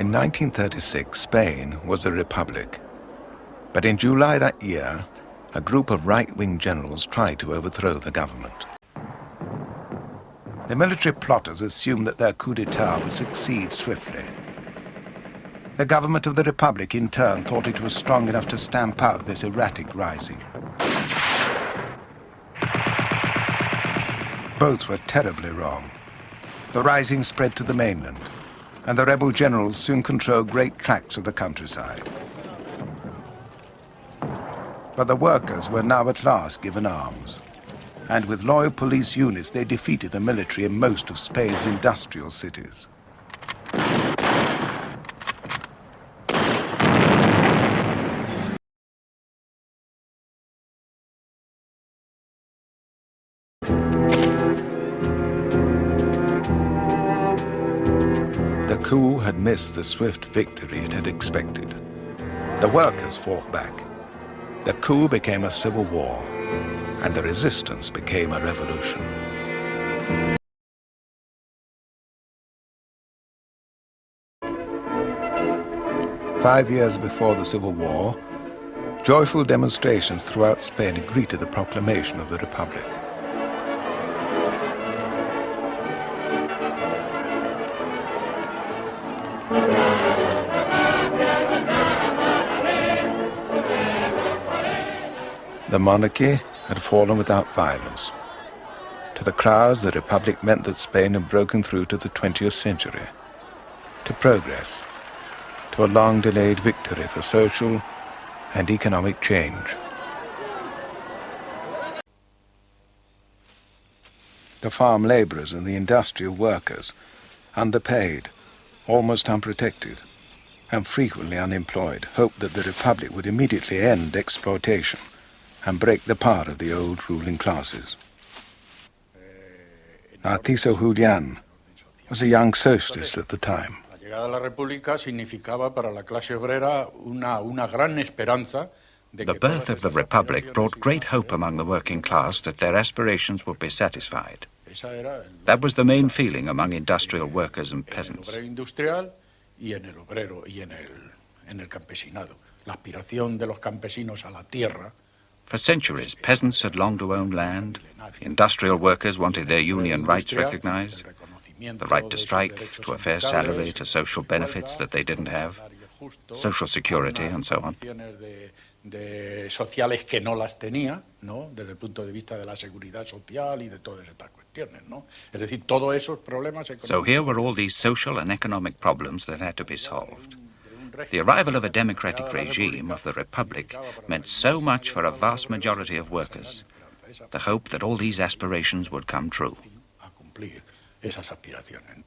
In 1936, Spain was a republic. But in July that year, a group of right-wing generals tried to overthrow the government. The military plotters assumed that their coup d'etat would succeed swiftly. The government of the Republic, in turn, thought it was strong enough to stamp out this erratic rising. Both were terribly wrong. The rising spread to the mainland, and the rebel generals soon controlled great tracts of the countryside. But the workers were now at last given arms, and with loyal police units they defeated the military in most of Spain's industrial cities. The coup had missed the swift victory it had expected. The workers fought back. The coup became a civil war, and the resistance became a revolution. Five years before the Civil War, joyful demonstrations throughout Spain agreed to the proclamation of the Republic. The monarchy had fallen without violence. To the crowds, the Republic meant that Spain had broken through to the 20th century, to progress, to a long-delayed victory for social and economic change. The farm laborers and the industrial workers, underpaid, almost unprotected, and frequently unemployed, hoped that the Republic would immediately end exploitation and break the power of the old ruling classes. Narciso Julián was a young socialist at the time. La llegada de la República significaba para la clase obrera una gran esperanza. The birth of the Republic brought great hope among the working class that their aspirations would be satisfied. That was the main feeling among industrial workers and peasants. For centuries, peasants had longed to own land. Industrial workers wanted their union rights recognized, the right to strike, to a fair salary, to social benefits that they didn't have, social security, and so on. Sociales que no las tenía, ¿no? Desde el punto de vista de la seguridad social y de todas estas cuestiones, ¿no? Es decir, todos esos problemas económicos. So here were all these social and economic problems that had to be solved. The arrival of a democratic regime of the Republic meant so much for a vast majority of workers, the hope that all these aspirations would come true. A cumplir esas aspiraciones.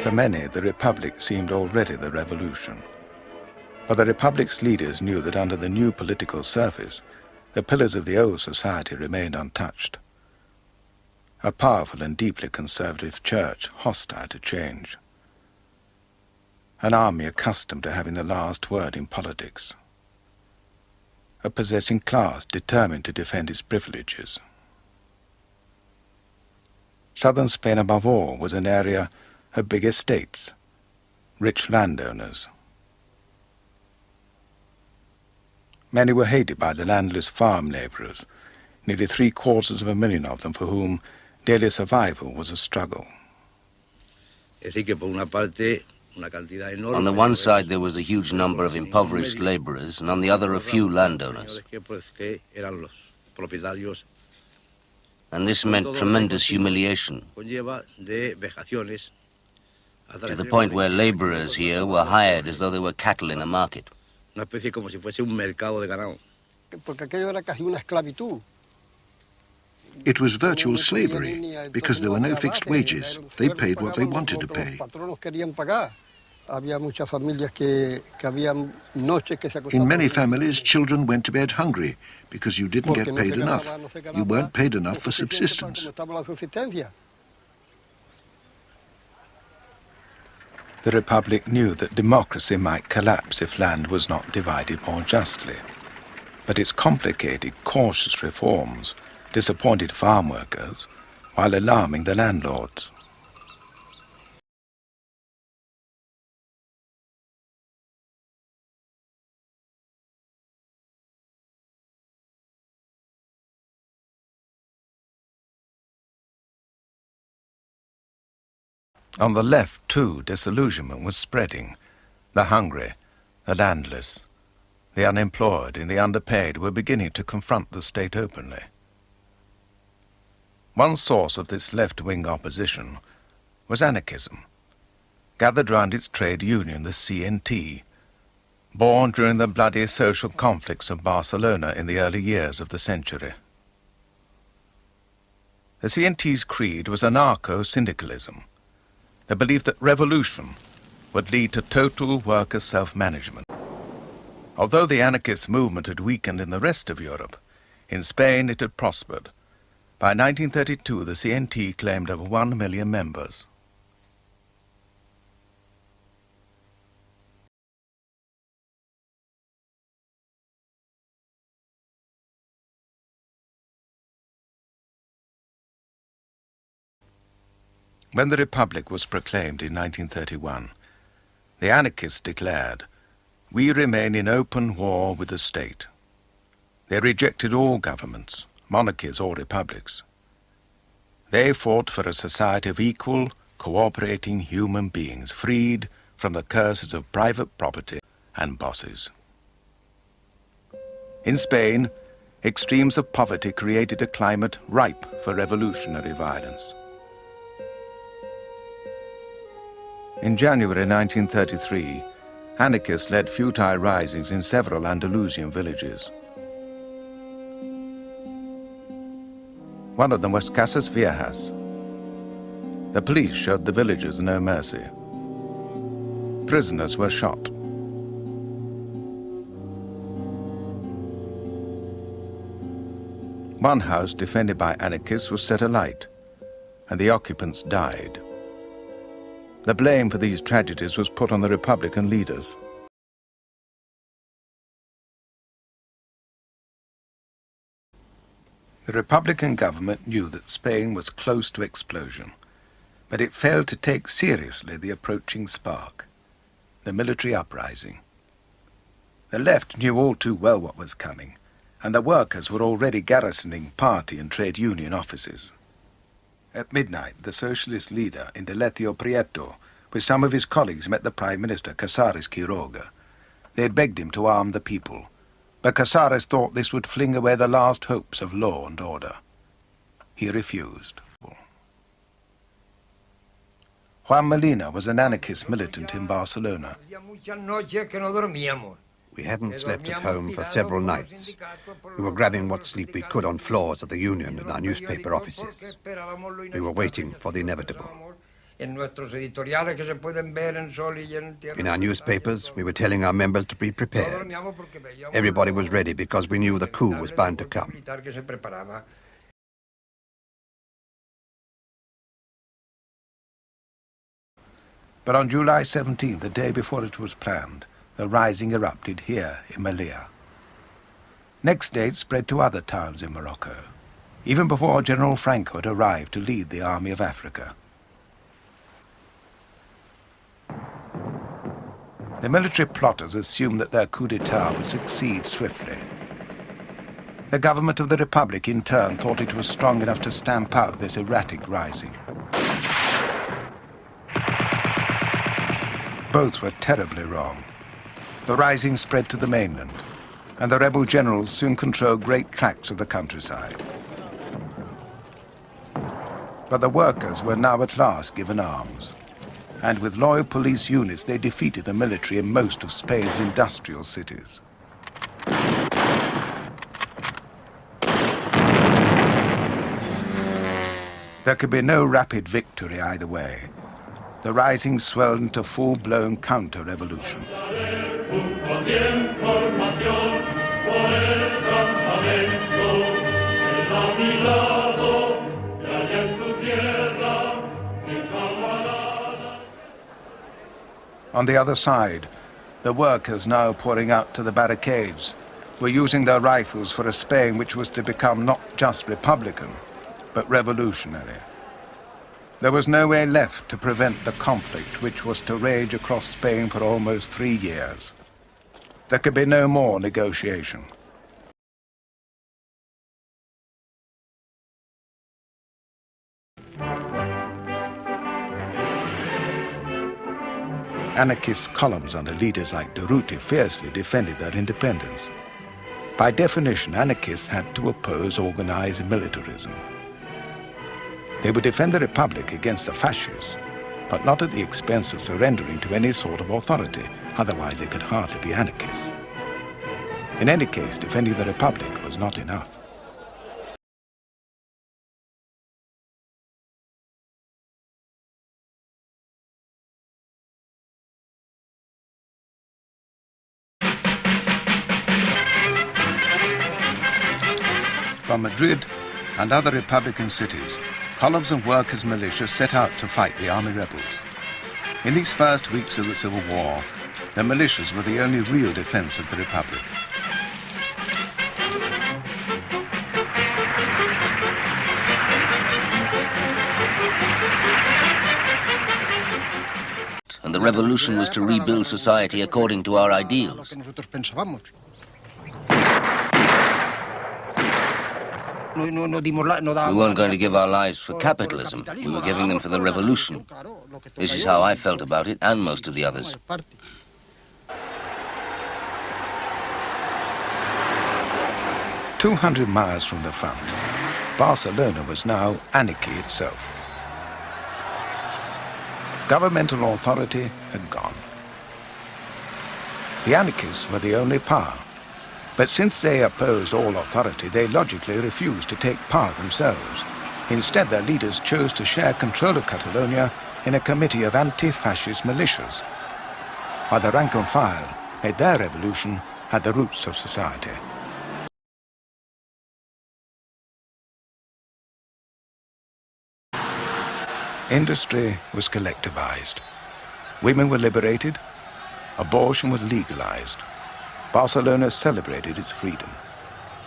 For many, the Republic seemed already the revolution. But the Republic's leaders knew that under the new political surface, the pillars of the old society remained untouched. A powerful and deeply conservative church hostile to change. An army accustomed to having the last word in politics. A possessing class determined to defend its privileges. Southern Spain, above all, was an area of big estates, rich landowners. Many were hated by the landless farm laborers, nearly 750,000 of them for whom daily survival was a struggle. On the one side there was a huge number of impoverished laborers, and on the other a few landowners. And this meant tremendous humiliation, to the point where laborers here were hired as though they were cattle in a market. It was virtual slavery, because there were no fixed wages. They paid what they wanted to pay. In many families, children went to bed hungry because you didn't get paid enough. You weren't paid enough for subsistence. The Republic knew that democracy might collapse if land was not divided more justly. But its complicated, cautious reforms disappointed farm workers while alarming the landlords. On the left, too, disillusionment was spreading. The hungry, the landless, the unemployed and the underpaid were beginning to confront the state openly. One source of this left-wing opposition was anarchism, gathered round its trade union, the CNT, born during the bloody social conflicts of Barcelona in the early years of the century. The CNT's creed was anarcho-syndicalism, the belief that revolution would lead to total worker self-management. Although the anarchist movement had weakened in the rest of Europe, in Spain it had prospered. By 1932, the CNT claimed over 1 million members. When the Republic was proclaimed in 1931, the anarchists declared, "We remain in open war with the state." They rejected all governments, monarchies or republics. They fought for a society of equal, cooperating human beings, freed from the curses of private property and bosses. In Spain, extremes of poverty created a climate ripe for revolutionary violence. In January 1933, anarchists led futile risings in several Andalusian villages. One of them was Casas Viejas. The police showed the villagers no mercy. Prisoners were shot. One house defended by anarchists was set alight, and the occupants died. The blame for these tragedies was put on the Republican leaders. The Republican government knew that Spain was close to explosion, but it failed to take seriously the approaching spark, the military uprising. The left knew all too well what was coming, and the workers were already garrisoning party and trade union offices. At midnight, the socialist leader, Indalecio Prieto, with some of his colleagues met the Prime Minister, Casares Quiroga. They had begged him to arm the people, but Casares thought this would fling away the last hopes of law and order. He refused. Juan Molina was an anarchist militant in Barcelona. We hadn't slept at home for several nights. We were grabbing what sleep we could on floors of the union and our newspaper offices. We were waiting for the inevitable. In our newspapers, we were telling our members to be prepared. Everybody was ready because we knew the coup was bound to come. But on July 17th, the day before it was planned, the rising erupted here in Melilla. Next day it spread to other towns in Morocco, even before General Franco had arrived to lead the Army of Africa. The military plotters assumed that their coup d'etat would succeed swiftly. The government of the Republic, in turn, thought it was strong enough to stamp out this erratic rising. Both were terribly wrong. The rising spread to the mainland, and the rebel generals soon controlled great tracts of the countryside. But the workers were now at last given arms, and with loyal police units they defeated the military in most of Spain's industrial cities. There could be no rapid victory either way. The rising swelled into full-blown counter-revolution. On the other side, the workers now pouring out to the barricades were using their rifles for a Spain which was to become not just republican, but revolutionary. There was no way left to prevent the conflict which was to rage across Spain for almost 3 years. There could be no more negotiation. Anarchist columns under leaders like Durruti fiercely defended their independence. By definition, anarchists had to oppose organized militarism. They would defend the Republic against the fascists, but not at the expense of surrendering to any sort of authority, otherwise they could hardly be anarchists. In any case, defending the Republic was not enough. From Madrid and other Republican cities, columns of workers' militia set out to fight the army rebels. In these first weeks of the Civil War, the militias were the only real defense of the Republic. And the revolution was to rebuild society according to our ideals. We weren't going to give our lives for capitalism. We were giving them for the revolution. This is how I felt about it, and most of the others. 200 miles from the front, Barcelona was now anarchy itself. Governmental authority had gone. The anarchists were the only power. But since they opposed all authority, they logically refused to take power themselves. Instead, their leaders chose to share control of Catalonia in a committee of anti-fascist militias, while the rank and file made their revolution at the roots of society. Industry was collectivized. Women were liberated. Abortion was legalized. Barcelona celebrated its freedom.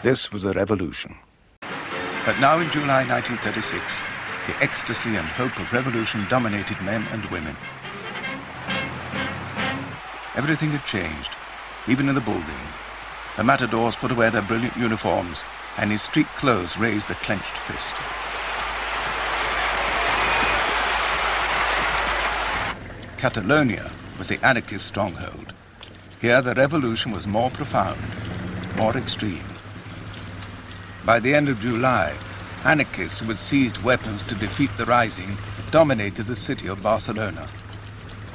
This was a revolution. But now in July 1936, the ecstasy and hope of revolution dominated men and women. Everything had changed, even in the bullring. The matadors put away their brilliant uniforms, and in street clothes raised the clenched fist. Catalonia was the anarchist stronghold. Here the revolution was more profound, more extreme. By the end of July, anarchists who had seized weapons to defeat the rising dominated the city of Barcelona.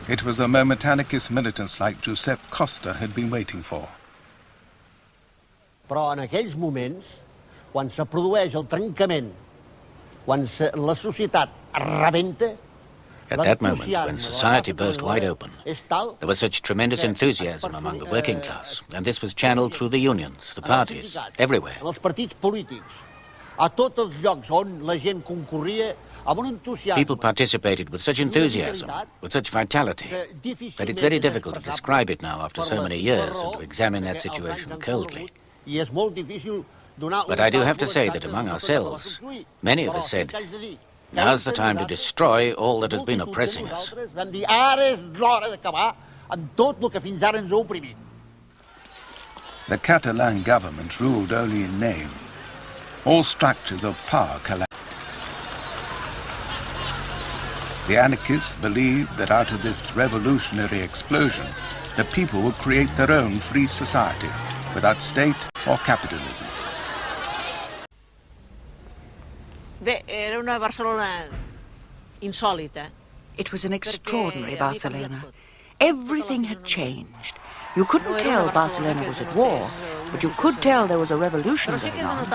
It was a moment anarchist militants like Josep Costa had been waiting for. Però en aquells moments, quan se produeix el trencament, quan la societat rebenta, at that moment, when society burst wide open, there was such tremendous enthusiasm among the working class, and this was channeled through the unions, the parties, everywhere. People participated with such enthusiasm, with such vitality, that it's very difficult to describe it now after so many years and to examine that situation coldly. But I do have to say that among ourselves, many of us said, now's the time to destroy all that has been oppressing us. The Catalan government ruled only in name. All structures of power collapsed. The anarchists believed that out of this revolutionary explosion, the people would create their own free society without state or capitalism. Era una Barcelona insòlita. It was an extraordinary Barcelona. Everything had changed. You couldn't tell Barcelona was at war, but you could tell there was a revolution going on.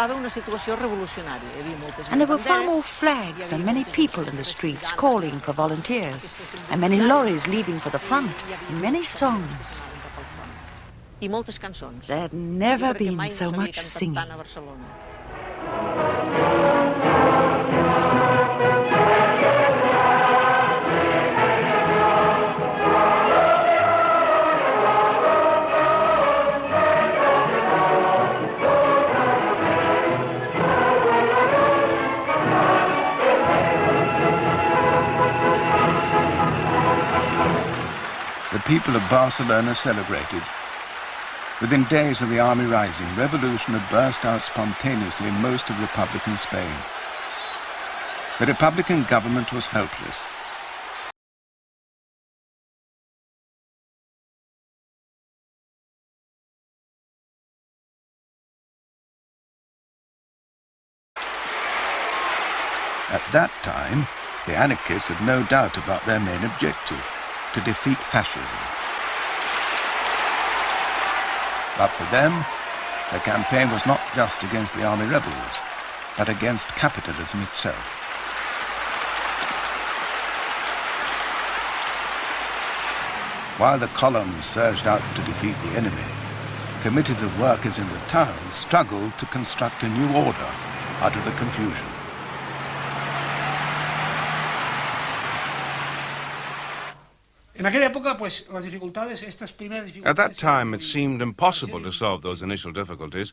And there were far more flags and many people in the streets calling for volunteers, and many lorries leaving for the front, and many songs. There had never been so much singing. people of Barcelona celebrated. Within days of the army rising, revolution had burst out spontaneously in most of Republican Spain. The Republican government was helpless. At that time, the anarchists had no doubt about their main objective, to defeat fascism. But for them, the campaign was not just against the army rebels, but against capitalism itself. While the columns surged out to defeat the enemy, committees of workers in the town struggled to construct a new order out of the confusion. At that time, it seemed impossible to solve those initial difficulties,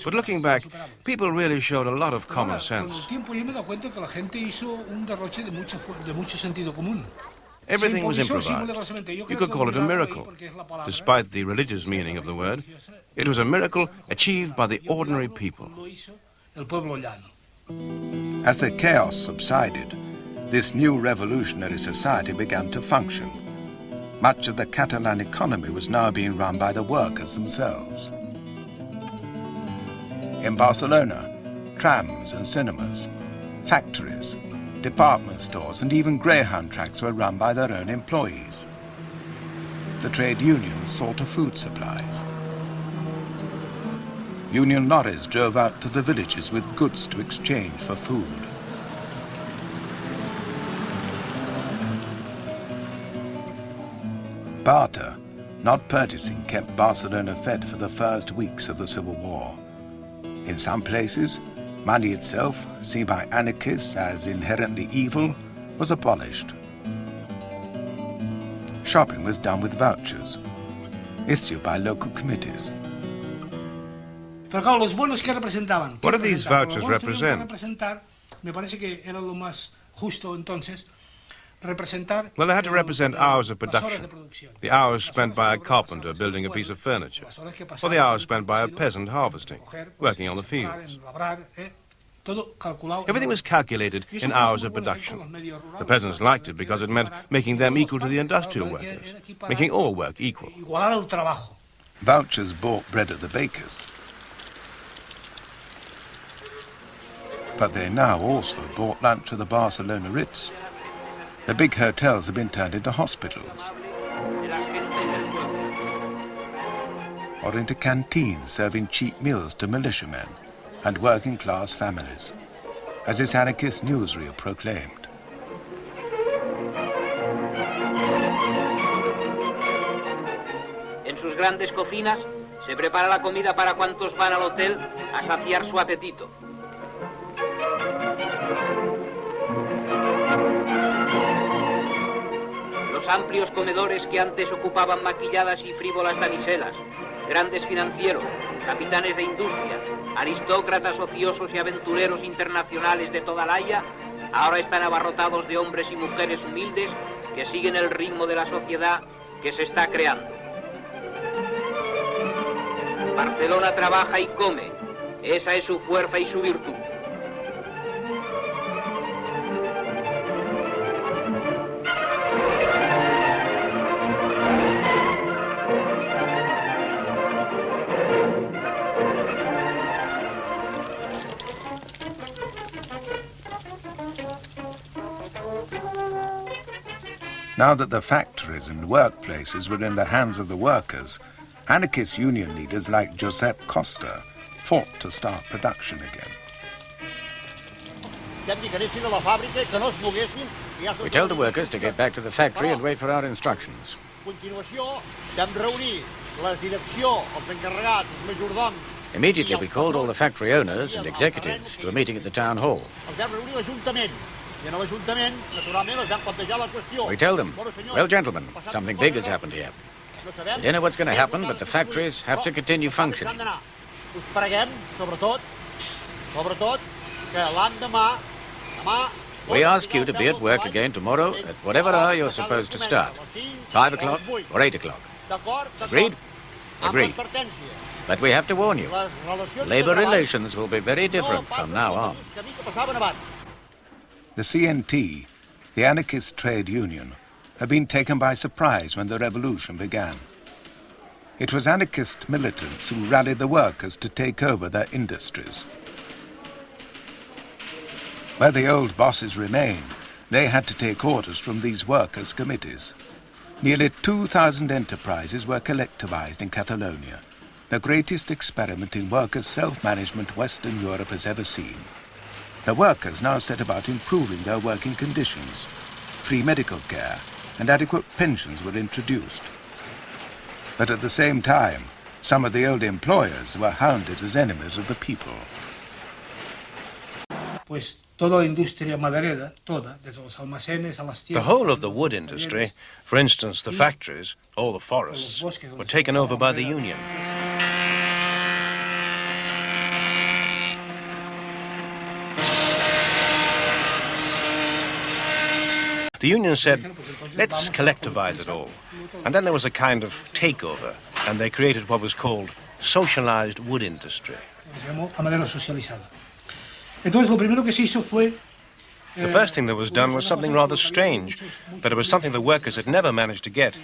but looking back, people really showed a lot of common sense. Everything was improvised. You could call it a miracle. Despite the religious meaning of the word, it was a miracle achieved by the ordinary people. As the chaos subsided, this new revolutionary society began to function. Much of the Catalan economy was now being run by the workers themselves. In Barcelona, trams and cinemas, factories, department stores and even greyhound tracks were run by their own employees. The trade unions saw to food supplies. Union lorries drove out to the villages with goods to exchange for food. Barter, not purchasing, kept Barcelona fed for the first weeks of the Civil War. In some places, money itself, seen by anarchists as inherently evil, was abolished. Shopping was done with vouchers, issued by local committees. What do these vouchers represent? Well, they had to represent hours of production. The hours spent by a carpenter building a piece of furniture, or the hours spent by a peasant harvesting, working on the fields. Everything was calculated in hours of production. The peasants liked it because it meant making them equal to the industrial workers, making all work equal. Vouchers bought bread at the bakers. But they now also bought lunch at the Barcelona Ritz. The big hotels have been turned into hospitals or into canteens serving cheap meals to militiamen and working-class families, as this anarchist newsreel proclaimed. En sus grandes cocinas se prepara la comida para cuantos van al hotel a saciar su apetito. Los amplios comedores que antes ocupaban maquilladas y frívolas damiselas, grandes financieros, capitanes de industria, aristócratas ociosos y aventureros internacionales de toda la Haya, ahora están abarrotados de hombres y mujeres humildes que siguen el ritmo de la sociedad que se está creando. Barcelona trabaja y come, esa es su fuerza y su virtud. Now that the factories and workplaces were in the hands of the workers, anarchist union leaders like Josep Costa fought to start production again. We told the workers to get back to the factory and wait for our instructions. Immediately we called all the factory owners and executives to a meeting at the town hall. We tell them, well, gentlemen, something big has happened here. We don't know what's going to happen, but the factories have to continue functioning. We ask you to be at work again tomorrow at whatever hour you're supposed to start. 5 o'clock or 8 o'clock. Agreed? Agreed. But we have to warn you, labor relations will be very different from now on. The CNT, the anarchist trade union, had been taken by surprise when the revolution began. It was anarchist militants who rallied the workers to take over their industries. Where the old bosses remained, they had to take orders from these workers' committees. Nearly 2,000 enterprises were collectivized in Catalonia, the greatest experiment in workers' self-management Western Europe has ever seen. The workers now set about improving their working conditions. Free medical care and adequate pensions were introduced. But at the same time, some of the old employers were hounded as enemies of the people. The whole of the wood industry, for instance the factories, all the forests, were taken over by the union. The union said, let's collectivize it all. And then there was a kind of takeover, and they created what was called socialized wood industry. The first thing that was done was something rather strange, but it was something the workers had never managed to get,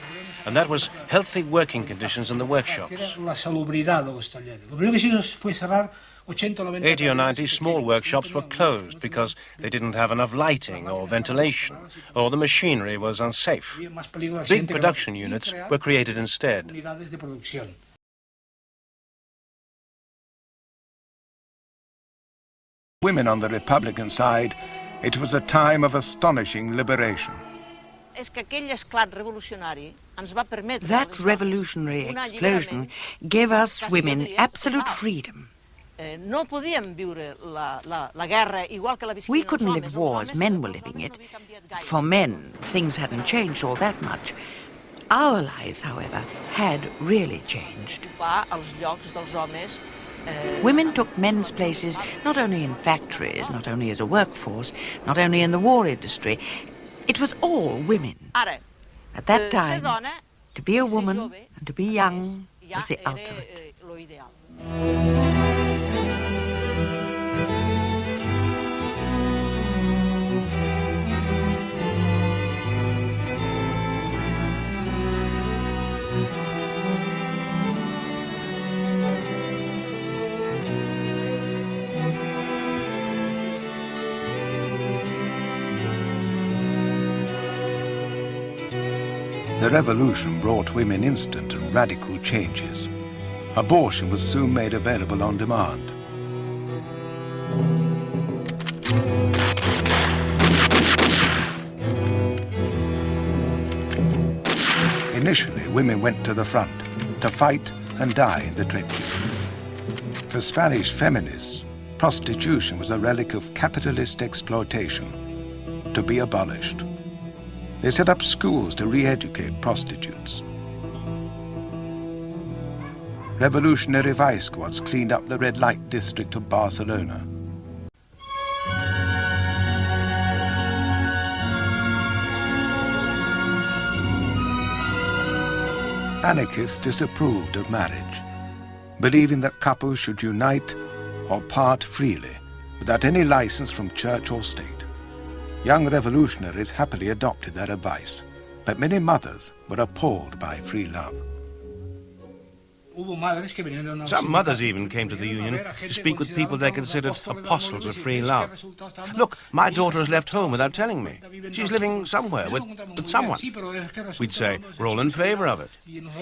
and that was healthy working conditions in the workshops. 80 or 90 small workshops were closed because they didn't have enough lighting or ventilation, or the machinery was unsafe. Big production units were created instead. Women on the Republican side, it was a time of astonishing liberation. That revolutionary explosion gave us women absolute freedom. We couldn't live war as men were living it. For men, things hadn't changed all that much. Our lives, however, had really changed. Women took men's places not only in factories, not only as a workforce, not only in the war industry. It was all women. At that time, to be a woman and to be young was the ultimate. The revolution brought women instant and radical changes. Abortion was soon made available on demand. Initially, women went to the front to fight and die in the trenches. For Spanish feminists, prostitution was a relic of capitalist exploitation, to be abolished. They set up schools to re-educate prostitutes. Revolutionary vice squads cleaned up the red light district of Barcelona. Anarchists disapproved of marriage, believing that couples should unite or part freely, without any license from church or state. Young revolutionaries happily adopted their advice, but many mothers were appalled by free love. Some mothers even came to the union to speak with people they considered apostles of free love. Look, my daughter has left home without telling me. She's living somewhere with someone. We'd say, we're all in favor of it.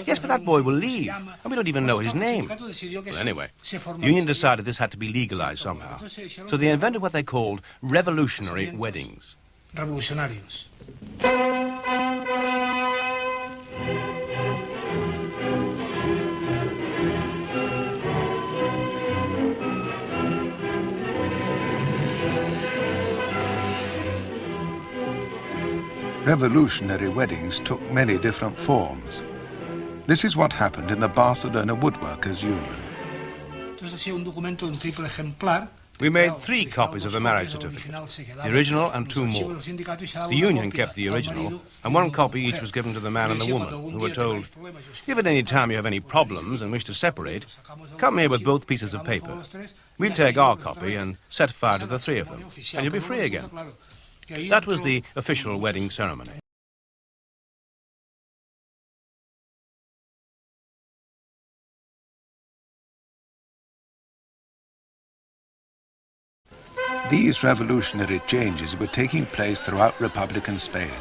Yes, but that boy will leave, and we don't even know his name. Well, anyway, the union decided this had to be legalized somehow. So they invented what they called revolutionary weddings. Revolucionarios. Revolutionary weddings took many different forms. This is what happened in the Barcelona Woodworkers Union. We made 3 copies of the marriage certificate, the original and 2 more. The union kept the original, and 1 copy each was given to the man and the woman, who were told, if at any time you have any problems and wish to separate, come here with both pieces of paper. We'll take our copy and set fire to the 3 of them, and you'll be free again. That was the official wedding ceremony. These revolutionary changes were taking place throughout Republican Spain.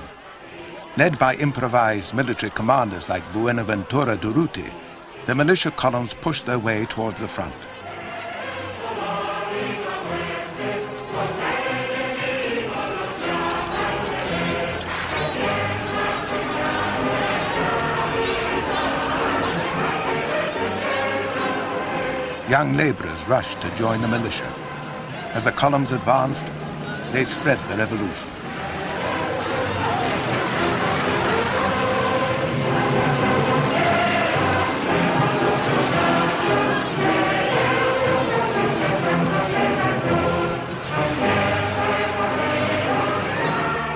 Led by improvised military commanders like Buenaventura Durruti, the militia columns pushed their way towards the front. Young laborers rushed to join the militia. As the columns advanced, they spread the revolution.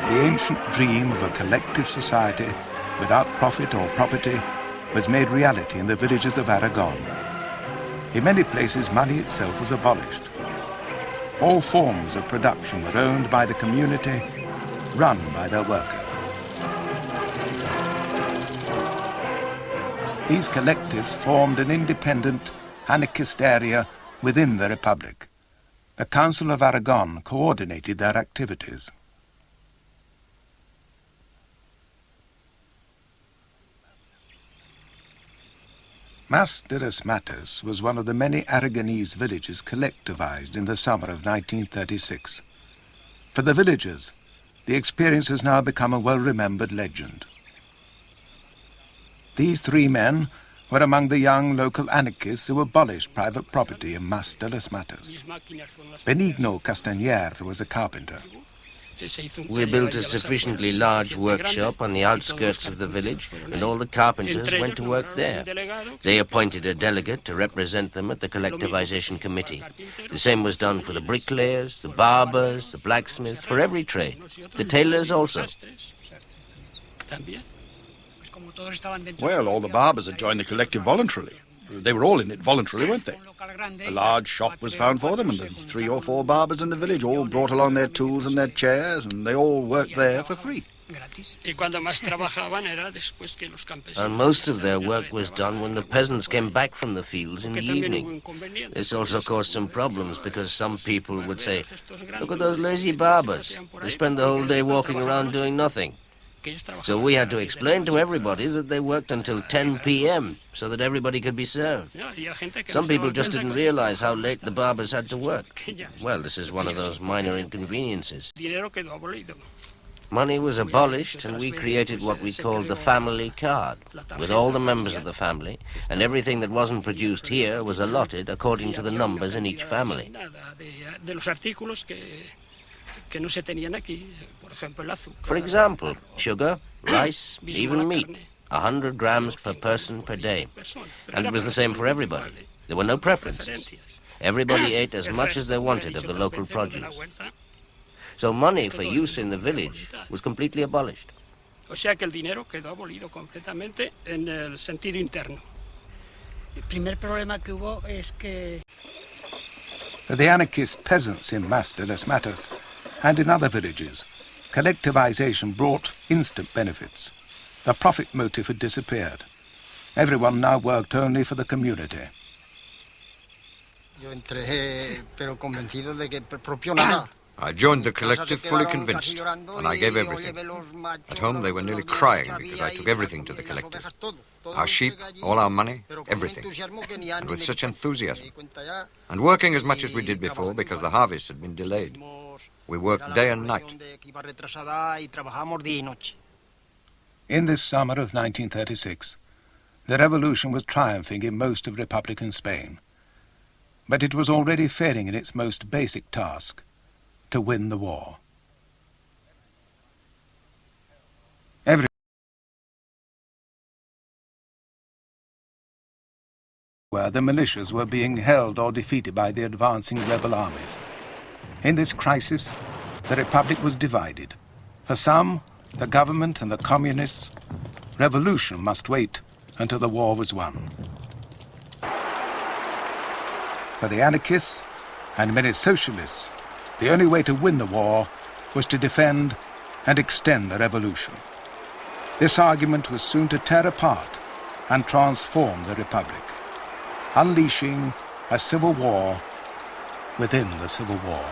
The ancient dream of a collective society without profit or property was made reality in the villages of Aragon. In many places, money itself was abolished. All forms of production were owned by the community, run by their workers. These collectives formed an independent anarchist area within the Republic. The Council of Aragon coordinated their activities. Mas de las Matas was one of the many Aragonese villages collectivized in the summer of 1936. For the villagers, the experience has now become a well-remembered legend. These 3 men were among the young local anarchists who abolished private property in Mas de las Matas. Benigno Castañer was a carpenter. We built a sufficiently large workshop on the outskirts of the village, and all the carpenters went to work there. They appointed a delegate to represent them at the collectivization committee. The same was done for the bricklayers, the barbers, the blacksmiths, for every trade. The tailors also. Well, all the barbers had joined the collective voluntarily. They were all in it voluntarily, weren't they? A large shop was found for them, and the 3 or 4 barbers in the village all brought along their tools and their chairs, and they all worked there for free. And most of their work was done when the peasants came back from the fields in the evening. This also caused some problems, because some people would say, look at those lazy barbers. They spend the whole day walking around doing nothing. So we had to explain to everybody that they worked until 10 p.m. so that everybody could be served. Some people just didn't realize how late the barbers had to work. Well, this is one of those minor inconveniences. Money was abolished, and we created what we called the family card, with all the members of the family, and everything that wasn't produced here was allotted according to the numbers in each family. For example, sugar, rice, even meat, 100 grams per person per day. And it was the same for everybody. There were no preferences. Everybody ate as much as they wanted of the local produce. So money for use in the village was completely abolished. The anarchist peasants in Mas de las Matas and in other villages, collectivization brought instant benefits. The profit motive had disappeared. Everyone now worked only for the community. I joined the collective fully convinced, and I gave everything. At home they were nearly crying because I took everything to the collective. Our sheep, all our money, everything. And with such enthusiasm. And working as much as we did before because the harvest had been delayed. We worked day and night. In this summer of 1936, the revolution was triumphing in most of Republican Spain. But it was already failing in its most basic task, to win the war. where the militias were being held or defeated by the advancing rebel armies. In this crisis, the Republic was divided. For some, the government and the communists, revolution must wait until the war was won. For the anarchists and many socialists, the only way to win the war was to defend and extend the revolution. This argument was soon to tear apart and transform the Republic, unleashing a civil war within the Civil War.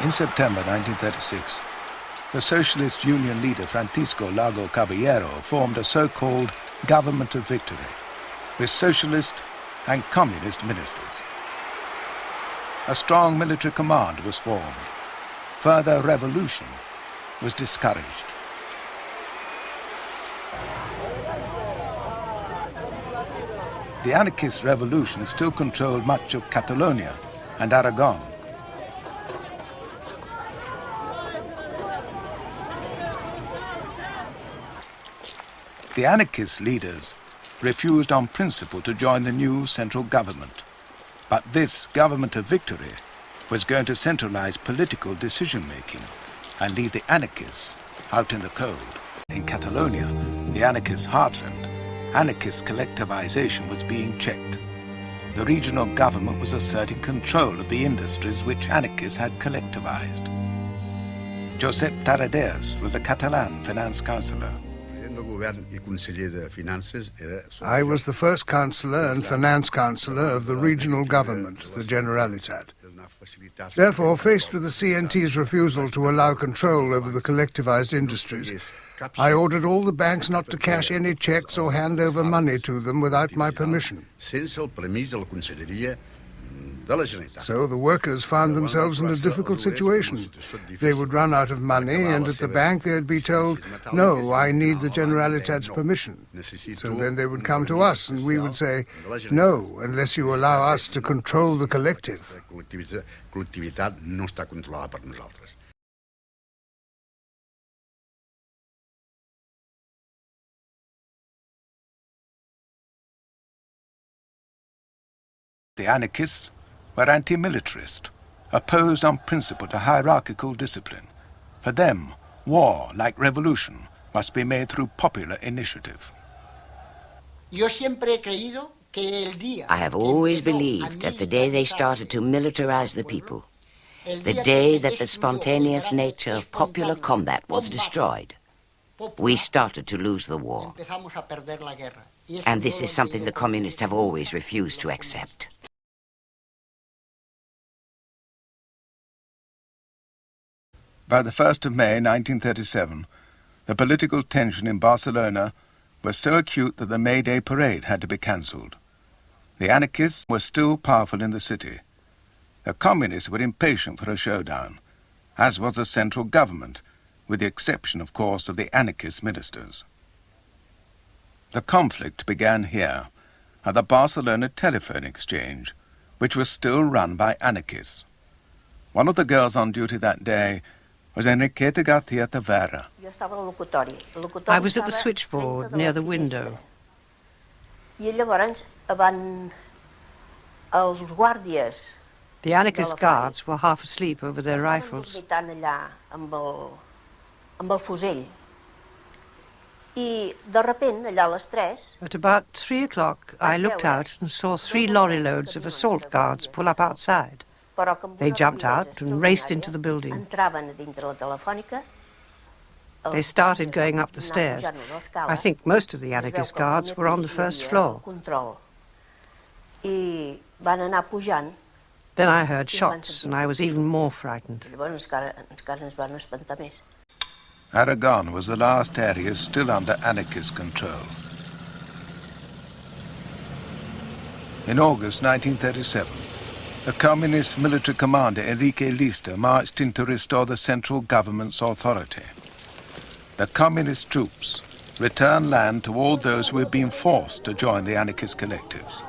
In September 1936, the Socialist Union leader Francisco Lago Caballero formed a so-called Government of Victory with socialist and communist ministers. A strong military command was formed. Further revolution was discouraged. The anarchist revolution still controlled much of Catalonia and Aragon. The anarchist leaders refused on principle to join the new central government. But this Government of Victory was going to centralize political decision-making and leave the anarchists out in the cold. In Catalonia, the anarchist heartland, anarchist collectivization was being checked. The regional government was asserting control of the industries which anarchists had collectivized. Josep Tarradellas was the Catalan finance councillor. I was the first councillor and finance councillor of the regional government, the Generalitat. Therefore, faced with the CNT's refusal to allow control over the collectivized industries, I ordered all the banks not to cash any checks or hand over money to them without my permission. So the workers found themselves in a difficult situation. They would run out of money, and at the bank they'd be told, "No, I need the Generalitat's permission." So then they would come to us, and we would say, "No, unless you allow us to control the collective." The anarchists were anti-militarist, opposed on principle to hierarchical discipline. For them, war, like revolution, must be made through popular initiative. I have always believed that the day they started to militarize the people, the day that the spontaneous nature of popular combat was destroyed, we started to lose the war. And this is something the communists have always refused to accept. By the 1st of May 1937, the political tension in Barcelona was so acute that the May Day parade had to be cancelled. The anarchists were still powerful in the city. The communists were impatient for a showdown, as was the central government, with the exception, of course, of the anarchist ministers. The conflict began here, at the Barcelona telephone exchange, which was still run by anarchists. One of the girls on duty that day was Enriqueta García Tavera. I was at the switchboard near the window. The anarchist guards were half asleep over their rifles. At about 3 o'clock, I looked out and saw 3 lorry loads of assault guards pull up outside. They jumped out and raced into the building. They started going up the stairs. I think most of the anarchist guards were on the first floor. Then I heard shots, and I was even more frightened. Aragon was the last area still under anarchist control. In August 1937, the communist military commander Enrique Lista marched in to restore the central government's authority. The communist troops returned land to all those who had been forced to join the anarchist collectives.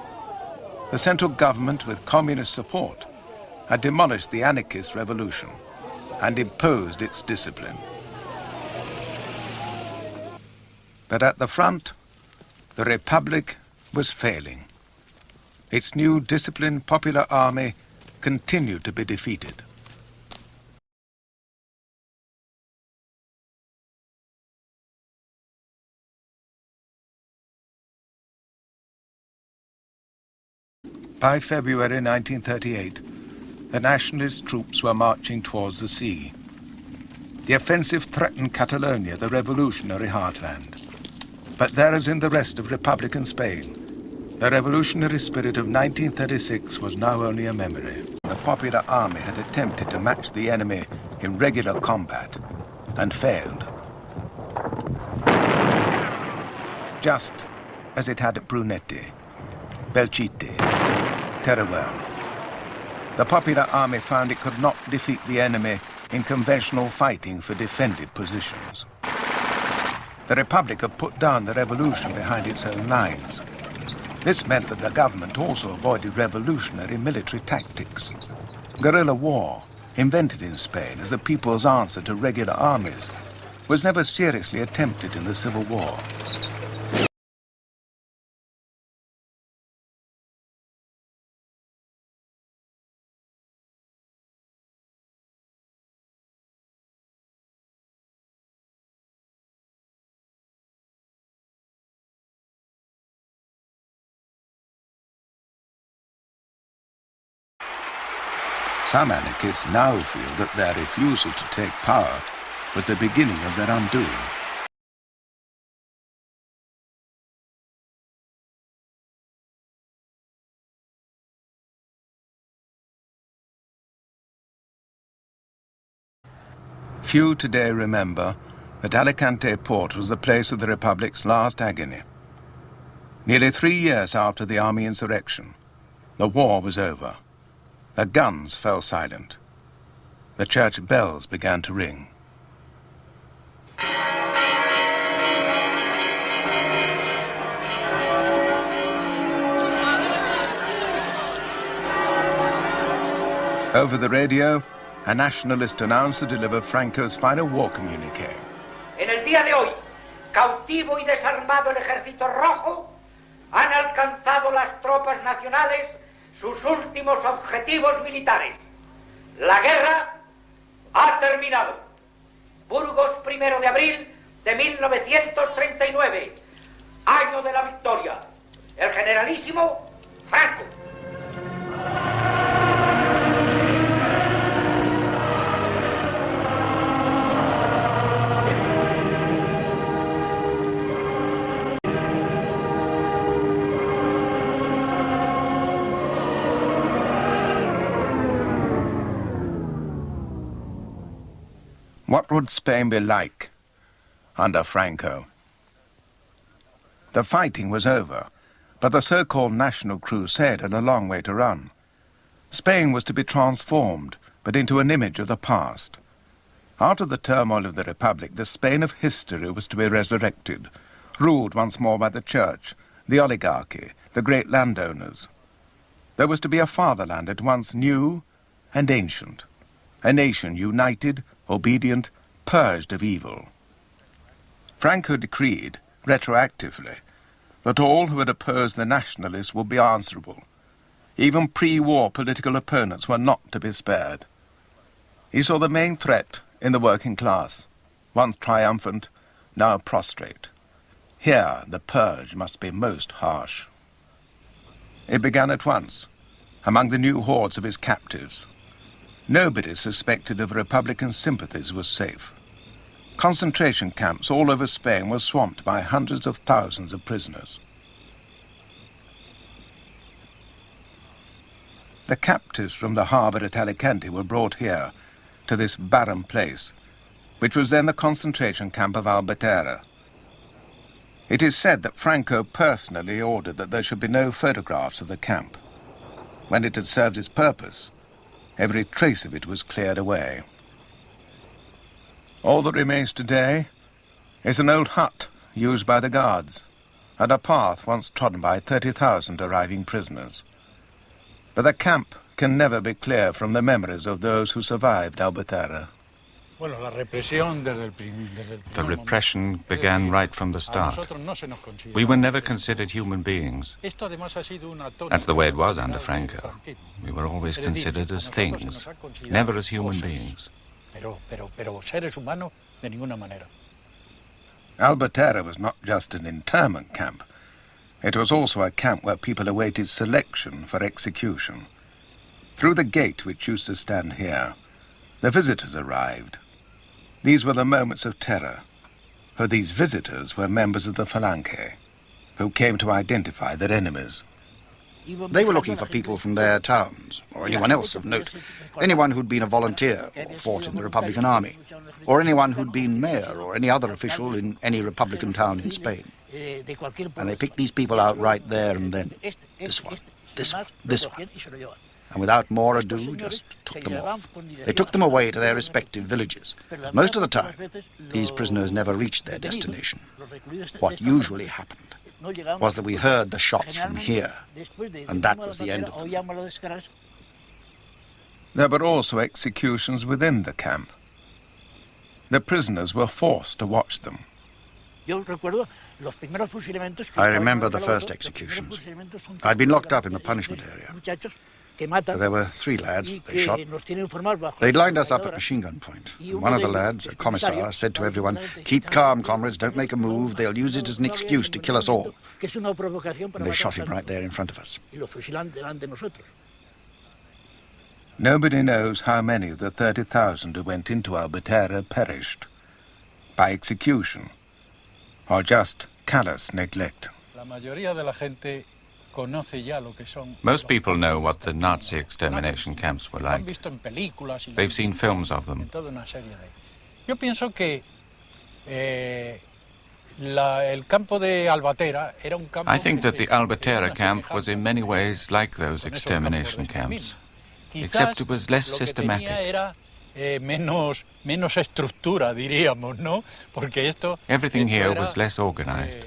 The central government, with communist support, had demolished the anarchist revolution and imposed its discipline. But at the front, the Republic was failing. Its new disciplined popular army continued to be defeated. By February 1938, the nationalist troops were marching towards the sea. The offensive threatened Catalonia, the revolutionary heartland. But there, as in the rest of Republican Spain, the revolutionary spirit of 1936 was now only a memory. The popular army had attempted to match the enemy in regular combat and failed. Just as it had at Brunetti, Belchite, Teruel. The popular army found it could not defeat the enemy in conventional fighting for defended positions. The Republic had put down the revolution behind its own lines. This meant that the government also avoided revolutionary military tactics. Guerrilla war, invented in Spain as the people's answer to regular armies, was never seriously attempted in the Civil War. Some anarchists now feel that their refusal to take power was the beginning of their undoing. Few today remember that Alicante port was the place of the Republic's last agony. Nearly 3 years after the army insurrection, the war was over. The guns fell silent. The church bells began to ring. Over the radio, a nationalist announcer delivered Franco's final war communique. En el día de hoy, cautivo y desarmado el Ejército Rojo, han alcanzado las tropas nacionales sus últimos objetivos militares. La guerra ha terminado. Burgos, 1 de abril de 1939, año de la victoria. El generalísimo Franco. What would Spain be like under Franco? The fighting was over, but the so-called National Crusade had a long way to run. Spain was to be transformed, but into an image of the past. After the turmoil of the Republic, the Spain of history was to be resurrected, ruled once more by the church, the oligarchy, the great landowners. There was to be a fatherland at once new and ancient, a nation united, obedient, purged of evil. Franco decreed, retroactively, that all who had opposed the nationalists would be answerable. Even pre-war political opponents were not to be spared. He saw the main threat in the working class, once triumphant, now prostrate. Here the purge must be most harsh. It began at once, among the new hordes of his captives. Nobody suspected of Republican sympathies was safe. Concentration camps all over Spain were swamped by hundreds of thousands of prisoners. The captives from the harbour at Alicante were brought here, to this barren place, which was then the concentration camp of Albatera. It is said that Franco personally ordered that there should be no photographs of the camp. When it had served its purpose, every trace of it was cleared away. All that remains today is an old hut used by the guards and a path once trodden by 30,000 arriving prisoners. But the camp can never be clear from the memories of those who survived Albatera. The repression began right from the start. We were never considered human beings. That's the way it was under Franco. We were always considered as things, never as human beings. Albatera was not just an internment camp. It was also a camp where people awaited selection for execution. Through the gate which used to stand here, the visitors arrived. These were the moments of terror, for these visitors were members of the Falange, who came to identify their enemies. They were looking for people from their towns, or anyone else of note, anyone who'd been a volunteer or fought in the Republican Army, or anyone who'd been mayor or any other official in any Republican town in Spain. And they picked these people out right there and then. This one, this one, this one. And without more ado, just took them off. They took them away to their respective villages. Most of the time, these prisoners never reached their destination. What usually happened was that we heard the shots from here, and that was the end of them. There were also executions within the camp. The prisoners were forced to watch them. I remember the first executions. I'd been locked up in the punishment area. There were 3 lads they shot. They'd lined us up at machine gun point. And one of the lads, a commissar, said to everyone, "Keep calm, comrades, don't make a move. They'll use it as an excuse to kill us all." And they shot him right there in front of us. Nobody knows how many of the 30,000 who went into Albatera perished by execution or just callous neglect. Most people know what the Nazi extermination camps were like. They've seen films of them. I think that the Albatera camp was in many ways like those extermination camps, except it was less systematic. Everything here was less organized.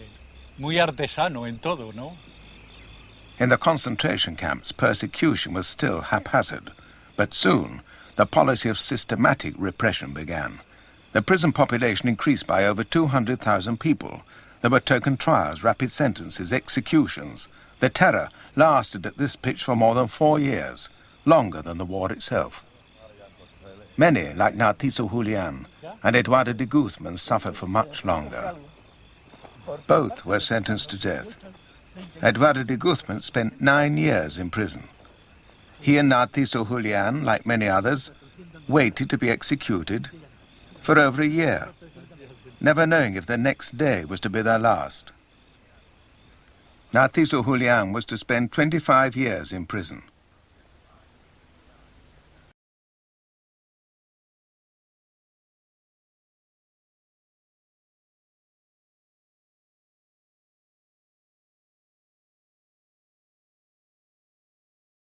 In the concentration camps, persecution was still haphazard, but soon the policy of systematic repression began. The prison population increased by over 200,000 people. There were token trials, rapid sentences, executions. The terror lasted at this pitch for more than 4 years, longer than the war itself. Many, like Narciso Julián and Eduardo de Guzman, suffered for much longer. Both were sentenced to death. Eduardo de Guzman spent 9 years in prison. He and Narciso Julián, like many others, waited to be executed for over a year, never knowing if the next day was to be their last. Narciso Julián was to spend 25 years in prison.